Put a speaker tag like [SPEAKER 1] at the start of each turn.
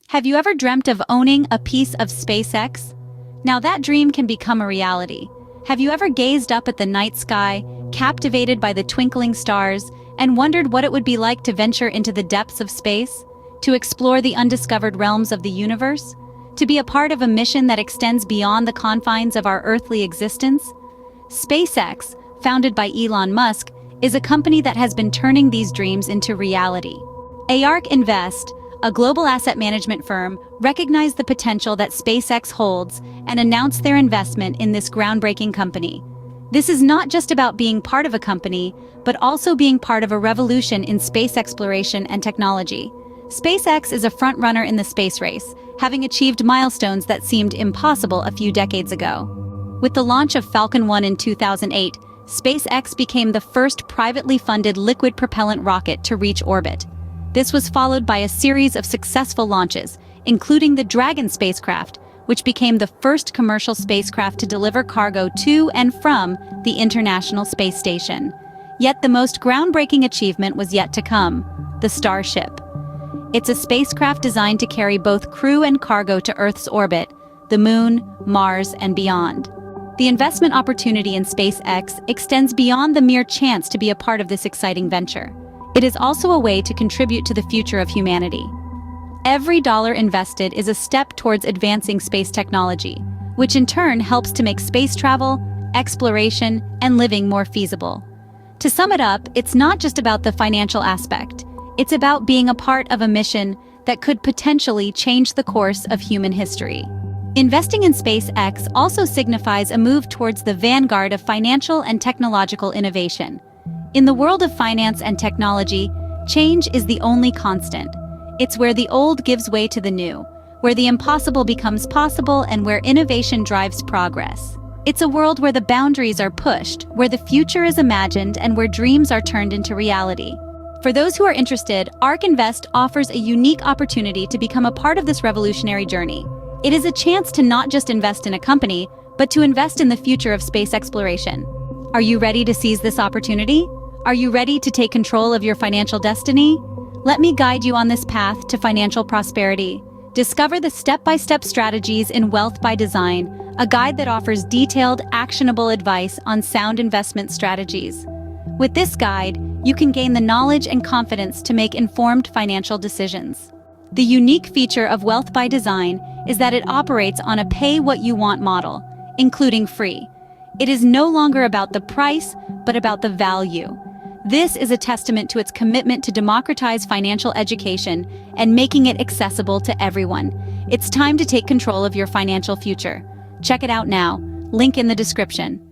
[SPEAKER 1] Have you ever dreamt of owning a piece of SpaceX? Now that dream can become a reality. Have you ever gazed up at the night sky, captivated by the twinkling stars, and wondered what it would be like to venture into the depths of space? To explore the undiscovered realms of the universe? To be a part of a mission that extends beyond the confines of our earthly existence? SpaceX, founded by Elon Musk, is a company that has been turning these dreams into reality. ARK Invest, a global asset management firm, recognized the potential that SpaceX holds and announced their investment in this groundbreaking company. This is not just about being part of a company, but also being part of a revolution in space exploration and technology. SpaceX is a front-runner in the space race, having achieved milestones that seemed impossible a few decades ago. With the launch of Falcon 1 in 2008, SpaceX became the first privately funded liquid propellant rocket to reach orbit. This was followed by a series of successful launches, including the Dragon spacecraft, which became the first commercial spacecraft to deliver cargo to and from the International Space Station. Yet the most groundbreaking achievement was yet to come: the Starship. It's a spacecraft designed to carry both crew and cargo to Earth's orbit, the Moon, Mars, and beyond. The investment opportunity in SpaceX extends beyond the mere chance to be a part of this exciting venture. It is also a way to contribute to the future of humanity. Every dollar invested is a step towards advancing space technology, which in turn helps to make space travel, exploration, and living more feasible. To sum it up, it's not just about the financial aspect. It's about being a part of a mission that could potentially change the course of human history. Investing in SpaceX also signifies a move towards the vanguard of financial and technological innovation. In the world of finance and technology, change is the only constant. It's where the old gives way to the new, where the impossible becomes possible, and where innovation drives progress. It's a world where the boundaries are pushed, where the future is imagined, and where dreams are turned into reality. For those who are interested, ARK Invest offers a unique opportunity to become a part of this revolutionary journey. It is a chance to not just invest in a company, but to invest in the future of space exploration. Are you ready to seize this opportunity? Are you ready to take control of your financial destiny? Let me guide you on this path to financial prosperity. Discover the step-by-step strategies in Wealth by Design, a guide that offers detailed, actionable advice on sound investment strategies. With this guide, you can gain the knowledge and confidence to make informed financial decisions. The unique feature of Wealth by Design is that it operates on a pay-what-you-want model, including free. It is no longer about the price, but about the value. This is a testament to its commitment to democratize financial education and making it accessible to everyone. It's time to take control of your financial future. Check it out now. Link in the description.